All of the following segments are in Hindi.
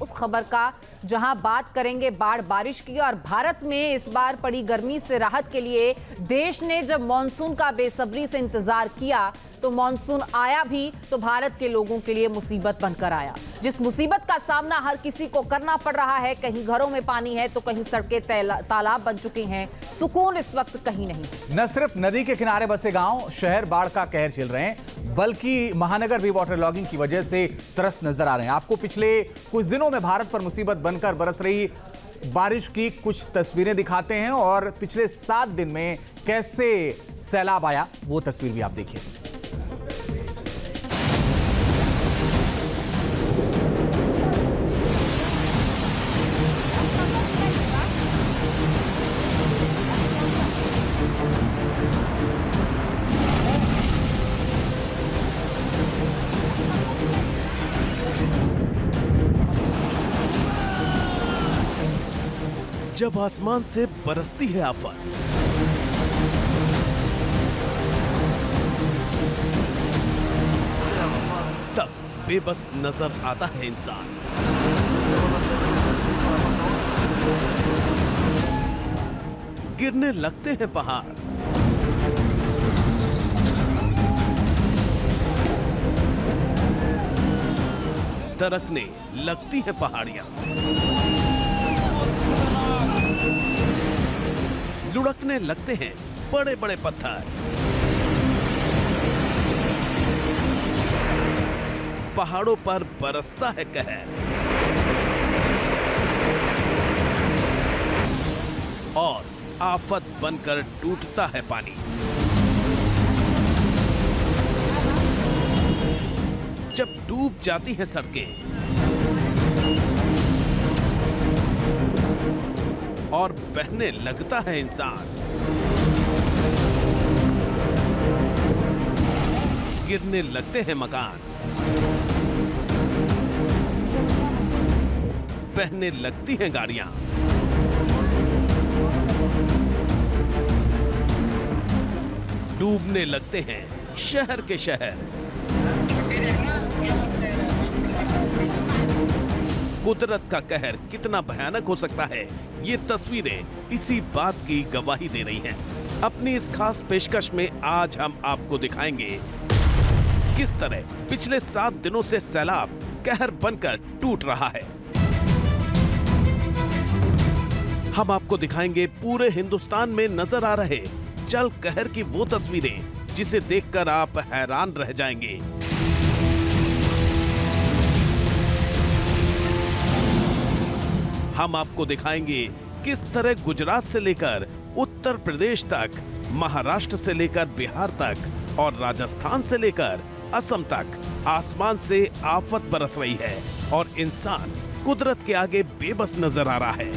उस खबर का, जहां बात करेंगे बाढ़ बारिश की। और भारत में इस बार पड़ी गर्मी से राहत के लिए देश ने जब मानसून का बेसब्री से इंतजार किया तो मानसून आया भी, तो भारत के लोगों के लिए मुसीबत बनकर आया। जिस मुसीबत का सामना हर किसी को करना पड़ रहा है, कहीं घरों में पानी है तो कहीं सड़कें तालाब बन चुके हैं। सुकून इस वक्त कहीं नहीं। न सिर्फ नदी के किनारे बसे गांव, शहर बाढ़ का कहर झेल रहे हैं, बल्कि महानगर भी वाटर लॉगिंग की वजह से त्रस्त नजर आ रहे हैं। आपको पिछले कुछ दिनों में भारत पर मुसीबत बनकर बरस रही बारिश की कुछ तस्वीरें दिखाते हैं और पिछले 7 दिन में कैसे सैलाब आया वो तस्वीर भी आप देखिए। जब आसमान से बरसती है आफत, तब बेबस नजर आता है इंसान। गिरने लगते हैं पहाड़, दरकने लगती है पहाड़ियां, लुढ़कने लगते हैं बड़े बड़े पत्थर, पहाड़ों पर बरसता है कहर और आफत बनकर टूटता है पानी। जब डूब जाती हैं सड़कें और बहने लगता है इंसान, गिरने लगते हैं मकान, बहने लगती हैं गाड़ियां, डूबने लगते हैं शहर के शहर। कुदरत का कहर कितना भयानक हो सकता है, ये तस्वीरें इसी बात की गवाही दे रही हैं। अपनी इस खास पेशकश में आज हम आपको दिखाएंगे किस तरह पिछले 7 दिनों से सैलाब कहर बनकर टूट रहा है। हम आपको दिखाएंगे पूरे हिंदुस्तान में नजर आ रहे जल कहर की वो तस्वीरें जिसे देखकर आप हैरान रह जाएंगे। हम आपको दिखाएंगे किस तरह गुजरात से लेकर उत्तर प्रदेश तक, महाराष्ट्र से लेकर बिहार तक और राजस्थान से लेकर असम तक आसमान से आफत बरस रही है और इंसान कुदरत के आगे बेबस नजर आ रहा है।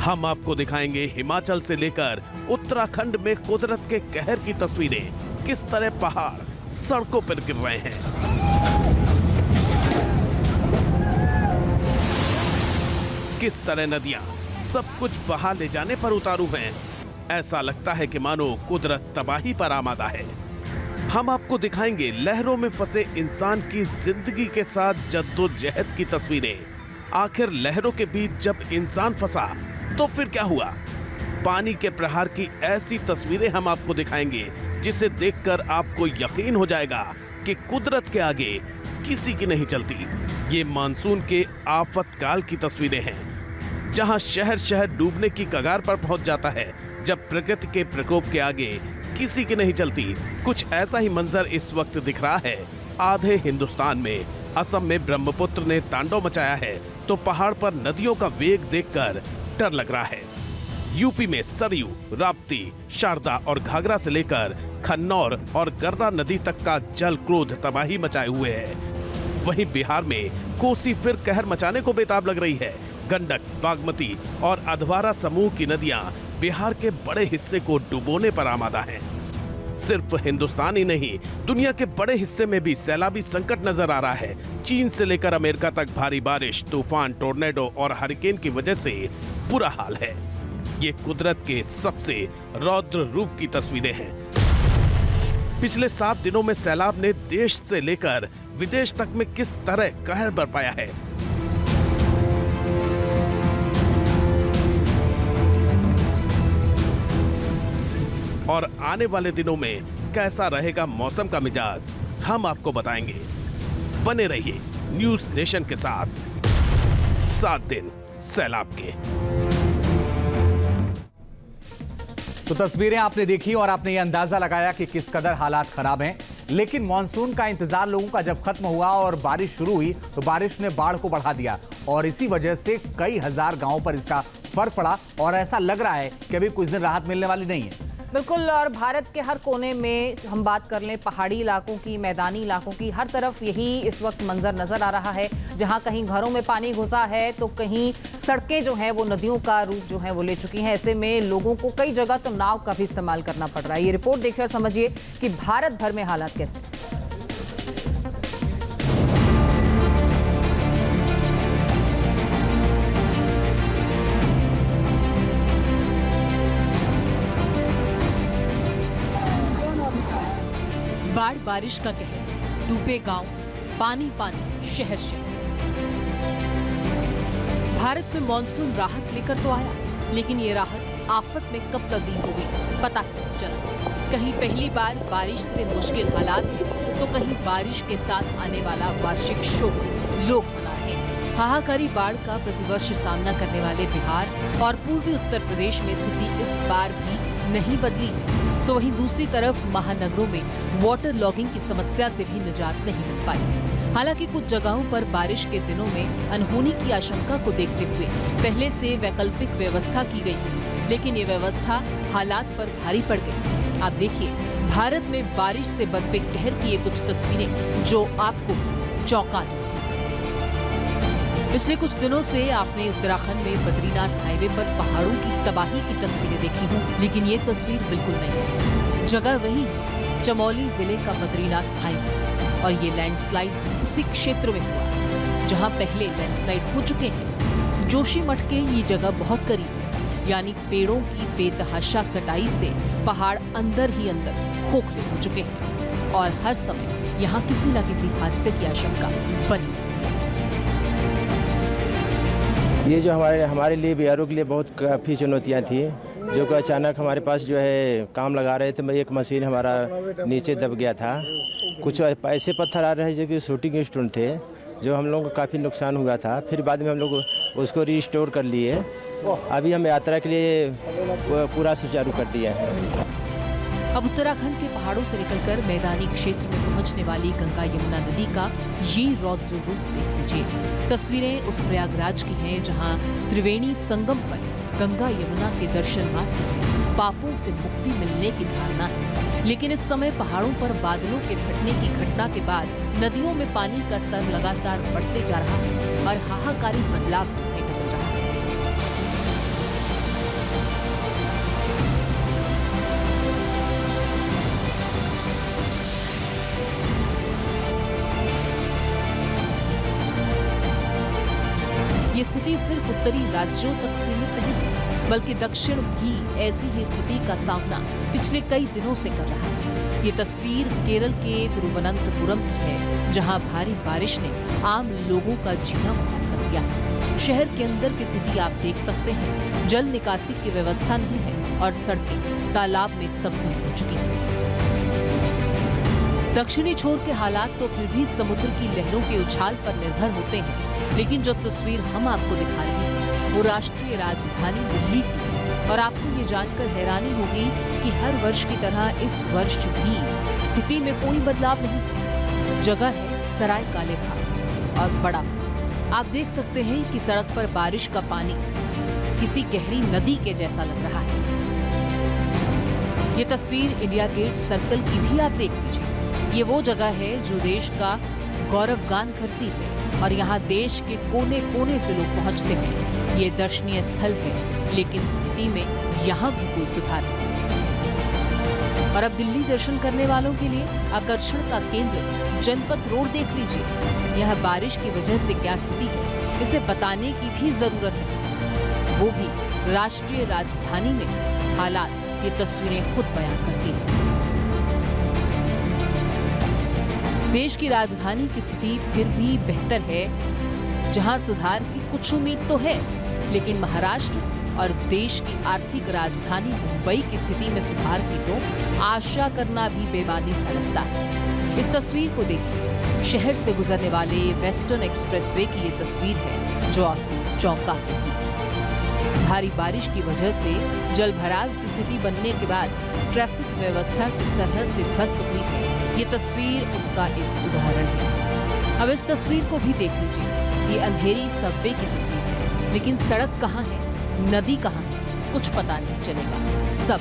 हम आपको दिखाएंगे हिमाचल से लेकर उत्तराखंड में कुदरत के कहर की तस्वीरें, किस तरह पहाड़ सड़कों पर गिर रहे हैं। किस तरह नदियां सब कुछ बहा ले जाने पर उतारू हैं। ऐसा लगता है कि मानो कुदरत तबाही पर आमादा है। हम आपको दिखाएंगे लहरों में फंसे इंसान की जिंदगी के साथ जद्दोजहद की तस्वीरें। आखिर लहरों के बीच जब इंसान फंसा तो फिर क्या हुआ? पानी के प्रहार की ऐसी तस्वीरें हम आपको दिखाएंगे जिसे देखकर आपको यकीन हो जाएगा कि कुदरत के आगे किसी की नहीं चलती। ये मानसून के आफतकाल की तस्वीरें हैं, जहां शहर शहर डूबने की कगार पर पहुंच जाता है, जब प्रकृति के प्रकोप के आगे किसी की नहीं चलती। कुछ ऐसा ही मंजर इस वक्त दिख रहा है आधे हिंदुस्तान में। असम में ब्रह्मपुत्र ने तांडव मचाया है तो पहाड़ पर नदियों का वेग देखकर डर लग रहा है। यूपी में सरयू, राप्ती, शारदा और घाघरा से लेकर खन्नौर और गर्रा नदी तक का जल क्रोध तबाही मचाए हुए है। वहीं बिहार में कोसी फिर कहर मचाने को बेताब लग रही है। गंडक, बागमती और अधवारा समूह की नदियां बिहार के बड़े हिस्से को डुबोने पर आमादा हैं। सिर्फ हिंदुस्तान ही नहीं, दुनिया के बड़े हिस्से में भी सैलाबी संकट नजर आ रहा है। चीन से लेकर अमेरिका तक भारी बारिश, तूफान, टोर्नेडो और हरिकेन की वजह से बुरा हाल है। ये कुदरत के सबसे रौद्र रूप की तस्वीरें हैं। पिछले 7 दिनों में सैलाब ने देश से लेकर विदेश तक में किस तरह कहर बरपाया है। और आने वाले दिनों में कैसा रहेगा मौसम का मिजाज, हम आपको बताएंगे। बने रहिए न्यूज नेशन के साथ। 7 दिन सैलाब के। तो तस्वीरें आपने देखी और आपने ये अंदाजा लगाया कि किस कदर हालात खराब हैं। लेकिन मॉनसून का इंतजार लोगों का जब खत्म हुआ और बारिश शुरू हुई तो बारिश ने बाढ़ को बढ़ा दिया और इसी वजह से कई हजार गांवों पर इसका फर्क पड़ा और ऐसा लग रहा है कि अभी कुछ दिन राहत मिलने वाली नहीं है। बिल्कुल, और भारत के हर कोने में हम बात कर लें, पहाड़ी इलाकों की, मैदानी इलाकों की, हर तरफ यही इस वक्त मंजर नजर आ रहा है, जहां कहीं घरों में पानी घुसा है तो कहीं सड़कें जो हैं वो नदियों का रूप जो है वो ले चुकी हैं। ऐसे में लोगों को कई जगह तो नाव का भी इस्तेमाल करना पड़ रहा है। ये रिपोर्ट देखिए और समझिए कि भारत भर में हालात कैसे। बाढ़ बारिश का कहर, डूबे गांव, पानी पानी, शहर शहर। भारत में मॉनसून राहत लेकर तो आया, लेकिन ये राहत आफत में कब तब्दील हो गई पता नहीं चला। कहीं पहली बार बारिश से मुश्किल हालात हैं, तो कहीं बारिश के साथ आने वाला वार्षिक शोक लोग मना रहे हैं। हाहाकारी बाढ़ का प्रतिवर्ष सामना करने वाले बिहार और पूर्वी उत्तर प्रदेश में स्थिति इस बार भी नहीं बदली, तो वहीं दूसरी तरफ महानगरों में वाटर लॉगिंग की समस्या से भी निजात नहीं मिल पाई। हालांकि कुछ जगहों पर बारिश के दिनों में अनहोनी की आशंका को देखते हुए पहले से वैकल्पिक व्यवस्था की गई थी, लेकिन ये व्यवस्था हालात पर भारी पड़ गई। आप देखिए भारत में बारिश से बरपे कहर की ये कुछ तस्वीरें जो आपको चौंका देंगी। पिछले कुछ दिनों से आपने उत्तराखंड में बद्रीनाथ हाईवे पर पहाड़ों की तबाही की तस्वीरें देखी हों, लेकिन ये तस्वीर बिल्कुल नहीं है। जगह वही है, चमोली जिले का बद्रीनाथ हाईवे, और ये लैंडस्लाइड उसी क्षेत्र में हुआ जहां पहले लैंडस्लाइड हो चुके हैं। जोशीमठ के ये जगह बहुत करीब है, यानी पेड़ों की बेतहाशा कटाई से पहाड़ अंदर ही अंदर खोखले हो चुके हैं और हर समय यहाँ किसी न किसी हादसे की आशंका बनी रहती है। ये जो हमारे लिए बिहारों के लिए बहुत काफ़ी चुनौतियाँ थी, जो कि अचानक हमारे पास जो है काम लगा रहे थे, एक मशीन हमारा नीचे दब गया था। कुछ ऐसे पत्थर आ रहे हैं जो कि शूटिंग स्टोन थे, जो हम लोगों को काफ़ी नुकसान हुआ था। फिर बाद में हम लोग उसको रिस्टोर कर लिए। अभी हम यात्रा के लिए पूरा सुचारू कर दिया है। अब उत्तराखंड के पहाड़ों से निकलकर मैदानी क्षेत्र में पहुंचने वाली गंगा यमुना नदी का ये रौद्र रूप देख लीजिए। तस्वीरें उस प्रयागराज की हैं जहां त्रिवेणी संगम पर गंगा यमुना के दर्शन मात्र से पापों से मुक्ति मिलने की धारणा है, लेकिन इस समय पहाड़ों पर बादलों के फटने की घटना के बाद नदियों में पानी का स्तर लगातार बढ़ते जा रहा है और हाहाकारी बदलाव देखने को मिल रहा है। ये स्थिति सिर्फ उत्तरी राज्यों तक सीमित नहीं है, बल्कि दक्षिण भी ऐसी ही स्थिति का सामना पिछले कई दिनों से कर रहा है। ये तस्वीर केरल के तिरुवनंतपुरम की है, जहां भारी बारिश ने आम लोगों का जीना मुहाल कर दिया है। शहर के अंदर की स्थिति आप देख सकते हैं, जल निकासी की व्यवस्था नहीं है और सड़कें तालाब में तब्दील हो चुकी हैं। दक्षिणी छोर के हालात तो फिर भी समुद्र की लहरों के उछाल पर निर्भर होते हैं, लेकिन जो तस्वीर हम आपको दिखा रहे हैं वो राष्ट्रीय राजधानी दिल्ली की है। और आपको ये जानकर हैरानी होगी कि हर वर्ष की तरह इस वर्ष भी स्थिति में कोई बदलाव नहीं। जगह है सराय काले खां और बड़ा। आप देख सकते हैं कि सड़क पर बारिश का पानी किसी गहरी नदी के जैसा लग रहा है। ये तस्वीर इंडिया गेट सर्कल की भी आप देख लीजिए। ये वो जगह है जो देश का गौरवगान करती है और यहाँ देश के कोने कोने से लोग पहुँचते हैं। ये दर्शनीय स्थल है, लेकिन स्थिति में यहाँ भी कोई सुधार नहीं। और अब दिल्ली दर्शन करने वालों के लिए आकर्षण का केंद्र जनपथ रोड देख लीजिए। यह बारिश की वजह से क्या स्थिति है, इसे बताने की भी जरूरत नहीं, वो भी राष्ट्रीय राजधानी में हालात ये तस्वीरें खुद बयान करती हैं। देश की राजधानी की स्थिति फिर भी बेहतर है, जहां सुधार की कुछ उम्मीद तो है, लेकिन महाराष्ट्र और देश की आर्थिक राजधानी मुंबई की स्थिति में सुधार की तो आशा करना भी बेमानी सा लगता है। इस तस्वीर को देखिए, शहर से गुजरने वाले वेस्टर्न एक्सप्रेसवे की ये तस्वीर है जो आपको चौंका देगी। भारी बारिश की वजह से जल भराव की स्थिति बनने के बाद ट्रैफिक व्यवस्था किस तरह से ध्वस्त हुई है, ये तस्वीर उसका एक उदाहरण है। अब इस तस्वीर को भी देख लीजिए, ये अंधेरी सबवे की तस्वीर है, लेकिन सड़क कहाँ है, नदी कहाँ है, कुछ पता नहीं चलेगा। सब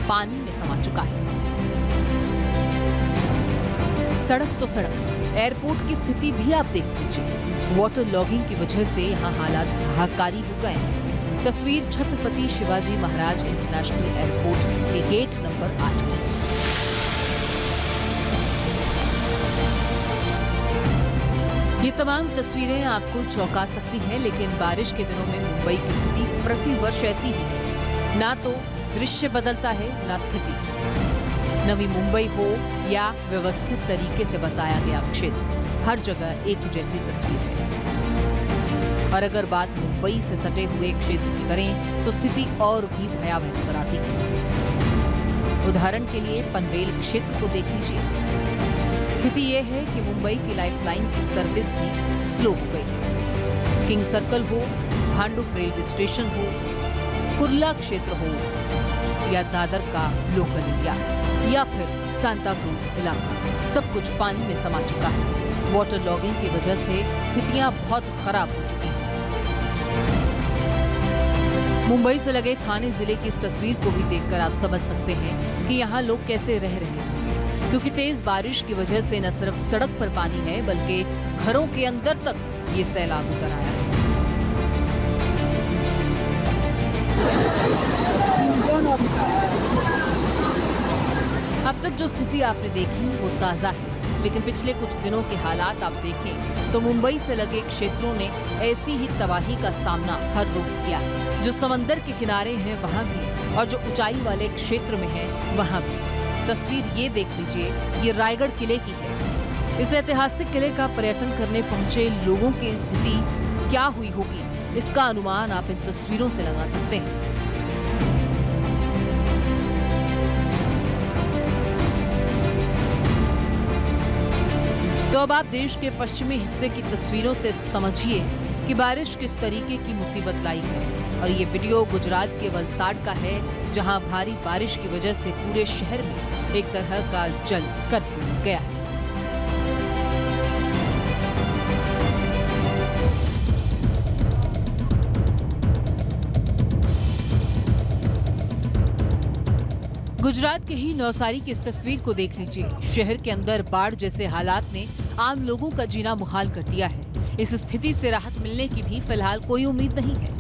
पानी में समा चुका है। सड़क तो सड़क, एयरपोर्ट की स्थिति भी आप देख लीजिए। वाटर लॉगिंग की वजह से यहाँ हालात हाहाकारी हो गए हैं। तस्वीर छत्रपति शिवाजी महाराज इंटरनेशनल एयरपोर्ट के गेट नंबर 8 की। ये तमाम तस्वीरें आपको चौंका सकती हैं, लेकिन बारिश के दिनों में मुंबई की स्थिति प्रतिवर्ष ऐसी ही है। ना तो दृश्य बदलता है, ना स्थिति। नवी मुंबई हो या व्यवस्थित तरीके से बसाया गया क्षेत्र, हर जगह एक जैसी तस्वीर है। और अगर बात मुंबई से सटे हुए क्षेत्र की करें तो स्थिति और भी भयावह नजर आती है। उदाहरण के लिए पनवेल क्षेत्र को देख लीजिए। स्थिति यह है कि मुंबई की लाइफलाइन की सर्विस भी स्लो हो गई है। किंग सर्कल हो, भांडुप रेलवे स्टेशन हो, कुर्ला क्षेत्र हो या दादर का लोकल एरिया या फिर सांता क्रूज इलाका, सब कुछ पानी में समा चुका है। वाटर लॉगिंग की वजह से स्थितियां बहुत खराब हो चुकी हैं। मुंबई से लगे ठाणे जिले की इस तस्वीर को भी देखकर आप समझ सकते हैं कि यहाँ लोग कैसे रह रहे हैं, क्योंकि तेज बारिश की वजह से न सिर्फ सड़क पर पानी है, बल्कि घरों के अंदर तक ये सैलाब उतर आया है। अब तक जो स्थिति आपने देखी वो ताजा है, लेकिन पिछले कुछ दिनों के हालात आप देखें तो मुंबई से लगे क्षेत्रों ने ऐसी ही तबाही का सामना हर रोज किया है। जो समंदर के किनारे हैं वहाँ भी, और जो ऊंचाई वाले क्षेत्र में है वहाँ भी। तस्वीर ये देख लीजिए, ये रायगढ़ किले की है। इस ऐतिहासिक किले का पर्यटन करने पहुंचे लोगों की स्थिति क्या हुई होगी, इसका अनुमान आप इन तस्वीरों से लगा सकते हैं। तो अब आप देश के पश्चिमी हिस्से की तस्वीरों से समझिए कि बारिश किस तरीके की मुसीबत लाई है। और ये वीडियो गुजरात के वलसाड का है, जहां भारी बारिश की वजह से पूरे शहर में एक तरह का जल कर्फ्यू लग गया। गुजरात के ही नवसारी की इस तस्वीर को देख लीजिए। शहर के अंदर बाढ़ जैसे हालात ने आम लोगों का जीना मुहाल कर दिया है। इस स्थिति से राहत मिलने की भी फिलहाल कोई उम्मीद नहीं है।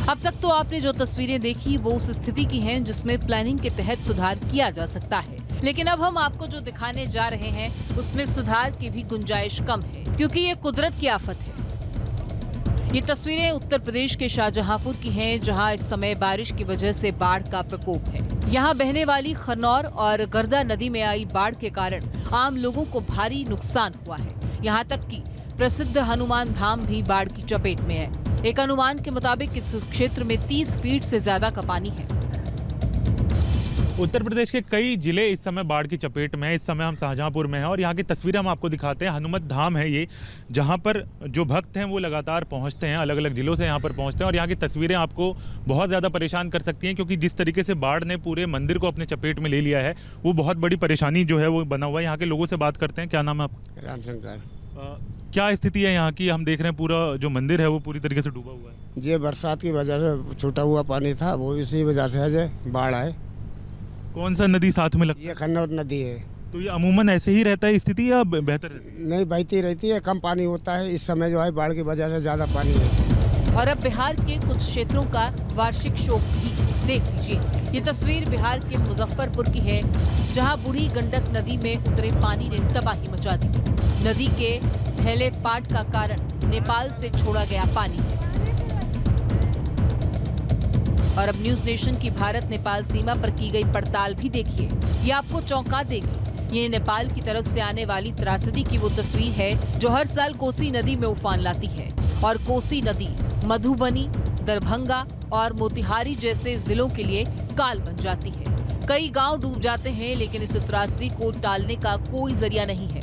अब तक तो आपने जो तस्वीरें देखी वो उस स्थिति की हैं जिसमें प्लानिंग के तहत सुधार किया जा सकता है, लेकिन अब हम आपको जो दिखाने जा रहे हैं उसमें सुधार की भी गुंजाइश कम है, क्योंकि ये कुदरत की आफत है। ये तस्वीरें उत्तर प्रदेश के शाहजहांपुर की हैं, जहां इस समय बारिश की वजह से बाढ़ का प्रकोप है। यहां बहने वाली खरनौर और गर्दा नदी में आई बाढ़ के कारण आम लोगों को भारी नुकसान हुआ है। यहां तक कि प्रसिद्ध हनुमान धाम भी बाढ़ की चपेट में है। एक अनुमान के मुताबिक इस क्षेत्र में 30 फीट से ज्यादा का पानी है। उत्तर प्रदेश के कई जिले इस समय बाढ़ की चपेट में है। इस समय हम शाहजहांपुर में हैं और यहाँ की तस्वीरें हम आपको दिखाते हैं। हनुमत धाम है ये, जहाँ पर जो भक्त हैं वो लगातार पहुँचते हैं, अलग अलग जिलों से यहाँ पर पहुँचते हैं। और यहाँ की तस्वीरें आपको बहुत ज़्यादा परेशान कर सकती हैं, क्योंकि जिस तरीके से बाढ़ ने पूरे मंदिर को अपने चपेट में ले लिया है, वो बहुत बड़ी परेशानी जो है वो बना हुआ है। यहाँ के लोगों से बात करते हैं। क्या नाम है आपका? रामशंकर। क्या स्थिति है यहाँ की? हम देख रहे हैं पूरा जो मंदिर है वो पूरी तरीके से डूबा हुआ है। ये बरसात की वजह से छूटा हुआ पानी था, वो इसी वजह से है बाढ़ आए। कौन सा नदी साथ में लगता है? ये खन्नौर नदी है। तो ये अमूमन ऐसे ही रहता है स्थिति या बेहतर रहती है? नहीं, बहती रहती है, कम पानी होता है। इस समय जो है बाढ़ की वजह से ज़्यादा पानी है। और अब बिहार के कुछ क्षेत्रों का वार्षिक शोक भी देख लीजिए। ये तस्वीर बिहार के मुजफ्फरपुर की है, जहां बूढ़ी गंडक नदी में उतरे पानी ने तबाही मचा दी। नदी के फैले पाट का कारण नेपाल से छोड़ा गया पानी है। और अब न्यूज नेशन की भारत नेपाल सीमा पर की गई पड़ताल भी देखिए, ये आपको चौंका देगी। ये नेपाल की तरफ से आने वाली त्रासदी की वो तस्वीर है जो हर साल कोसी नदी में उफान लाती है और कोसी नदी मधुबनी, दरभंगा और मोतिहारी जैसे जिलों के लिए काल बन जाती है। कई गांव डूब जाते हैं, लेकिन इस त्रासदी को टालने का कोई जरिया नहीं है।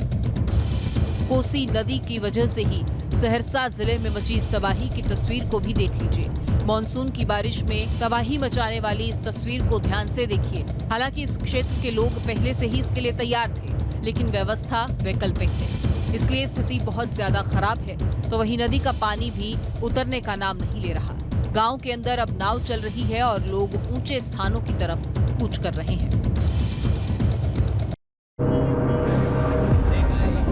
कोसी नदी की वजह से ही सहरसा जिले में मची इस तबाही की तस्वीर को भी देख लीजिए। मॉनसून की बारिश में तबाही मचाने वाली इस तस्वीर को ध्यान से देखिए। हालांकि इस क्षेत्र के लोग पहले से ही इसके लिए तैयार थे, लेकिन व्यवस्था वैकल्पिक है, इसलिए स्थिति बहुत ज्यादा खराब है। तो वहीं नदी का पानी भी उतरने का नाम नहीं ले रहा। गांव के अंदर अब नाव चल रही है और लोग ऊंचे स्थानों की तरफ कूच कर रहे हैं।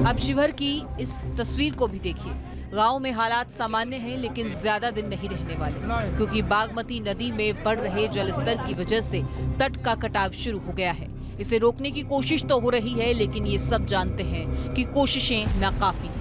अब शिवहर की इस तस्वीर को भी देखिए। गांव में हालात सामान्य हैं, लेकिन ज्यादा दिन नहीं रहने वाले, क्योंकि बागमती नदी में बढ़ रहे जलस्तर की वजह से तट का कटाव शुरू हो गया है। इसे रोकने की कोशिश तो हो रही है, लेकिन ये सब जानते हैं कि कोशिशें नाकाफी हैं।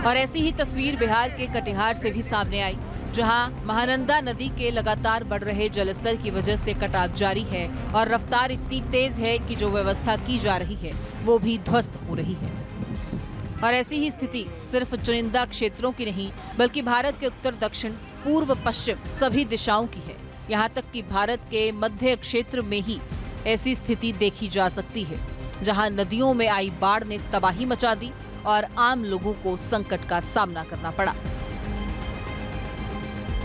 और ऐसी ही तस्वीर बिहार के कटिहार से भी सामने आई, जहां महानंदा नदी के लगातार बढ़ रहे जलस्तर की वजह से कटाव जारी है और रफ्तार इतनी तेज है कि जो व्यवस्था की जा रही है वो भी ध्वस्त हो रही है। और ऐसी ही स्थिति सिर्फ चुनिंदा क्षेत्रों की नहीं, बल्कि भारत के उत्तर, दक्षिण, पूर्व, पश्चिम सभी दिशाओं की है। यहाँ तक कि भारत के मध्य क्षेत्र में ही ऐसी स्थिति देखी जा सकती है, जहाँ नदियों में आई बाढ़ ने तबाही मचा दी और आम लोगों को संकट का सामना करना पड़ा।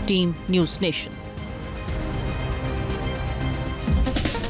Team news nation.